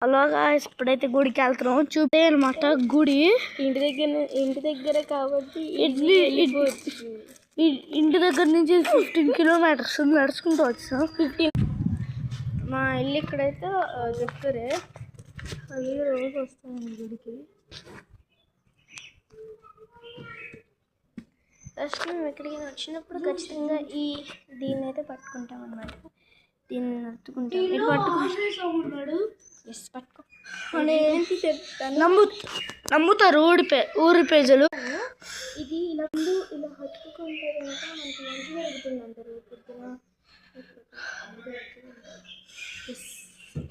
అలాగా ఇప్పుడైతే గుడికి వెళ్తున్నాం. చూపే అనమాట గుడి ఇంటి దగ్గర కాబట్టి ఇంటి దగ్గర నుంచి 15 కిలోమీటర్స్ నడుచుకుంటూ వచ్చాం. 15 మా ఇల్లు ఇక్కడైతే చెప్తారే అది రోజు వస్తాను గుడికి. ఫస్ట్ మేము ఎక్కడికి వచ్చినప్పుడు ఖచ్చితంగా దీన్ని అయితే పట్టుకుంటాం అన్నమాట. దీన్ని నడుచుకుంటాం. ఇది పట్టుకున్నాడు పట్టుకో నమ్ముతారు ఊరి ప్రజలు. ఇది ఇలా పట్టుకుంటే కనుక మనకి మంచి జరుగుతుంది అంటారు.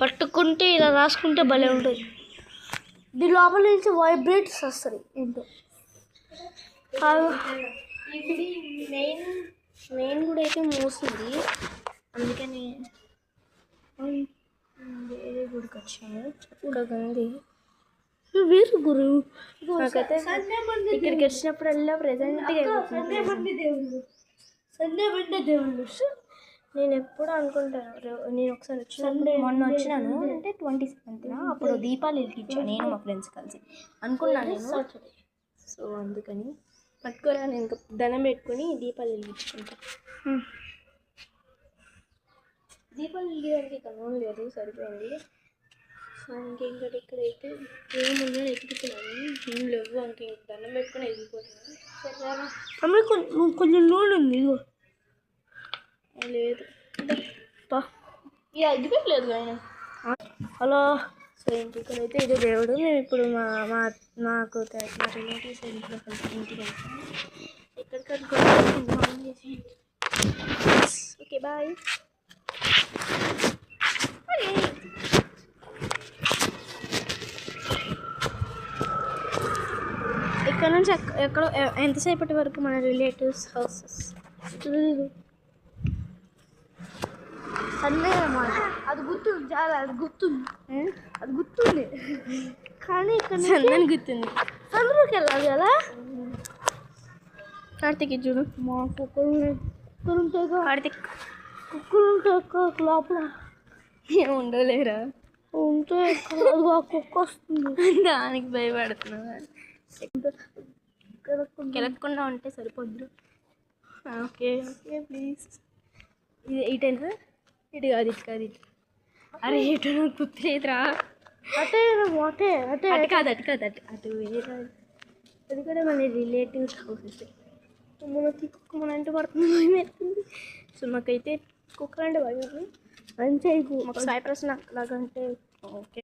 పట్టుకుంటే ఇలా రాసుకుంటే భలే ఉంటుంది. దీని లోపల నుంచి వైబ్రేట్స్ వస్తాయి. ఏంటో ఈ గుడి మెయిన్ గుడి అయితే మూసింది, అందుకని వేరే గుడికి వచ్చాము. చక్కగా ఉంది. వేరు గురు నాకైతే ఇక్కడికి వచ్చినప్పుడల్లా ప్రజెంట్గా సండే దేవుళ్ళు నేను ఎప్పుడు అనుకుంటాను. నేను ఒకసారి వచ్చినప్పుడు మొన్న వచ్చినాను అంటే 27th అప్పుడు దీపాలు వెలిగించాను నేను మా ఫ్రెండ్స్ కలిసి. అనుకున్నాను నేను, సో అందుకని పట్టుకోరా నేను ఇంకా దండం పెట్టుకొని దీపాలు వెలిగించుకుంటాను. దీపాలు వెలిగడానికి ఇక్కడ నూనె లేదు, సరిపోయింది. సో ఇంకెక్కడ ఇక్కడైతే ఏముందో ఎదుగుతున్నాను. ఏం లేవు, ఇంక దండం పెట్టుకొని వెళ్ళిపోతున్నాను. సరే కొంచెం నూనె ఉంది. లేదు ఎదుగట్లేదు ఆయన. హలో. సో ఇంటికైతే ఇదే దేవుడు. మేము ఇప్పుడు మాకు మా రిలేటివ్స్ ఇంట్లో ఇంటికి వెళ్తాం. ఎక్కడికి అనుకుంటున్నాం. Okay bye. ఇక్కడ నుంచి ఎక్కడో ఎంతసేపటి వరకు మన రిలేటివ్స్ హౌసెస్ సండే అన్నమాట. అది గుర్తుంది, చాలా అది గుర్తుంది కానీ ఇక్కడ సందని గుర్తుంది. సంద్రూకి వెళ్ళాలి కదా. కార్తీక్ చూడు, మా కుక్కలు కార్తీక్ కుక్కలు ఉంటాయి లోపల. ఏం ఉండలేరా ఉంటే కుక్క వస్తుంది, దానికి భయపడుతున్నా. కెలక్కుండా ఉంటే సరిపోద్దు. Okay okay please. ఇది ఇటేనా? ఇటు కాదు, ఇటు కాదు, ఇటు. అరే ఇటు నాకు గుర్తులేదురా. అటే అటే అటే అటు కాదు, అటు కాదు, అటు వేరే. అది కూడా మన రిలేటివ్స్ హౌసెస్. మనకి కుక్క మన అంటే పడుతుంది, భయం వేస్తుంది. సో మాకైతే కుక్కలు అంటే భయం. మంచిగా మాకు సాయి ప్రశ్న లాగా అంటే ఓకే.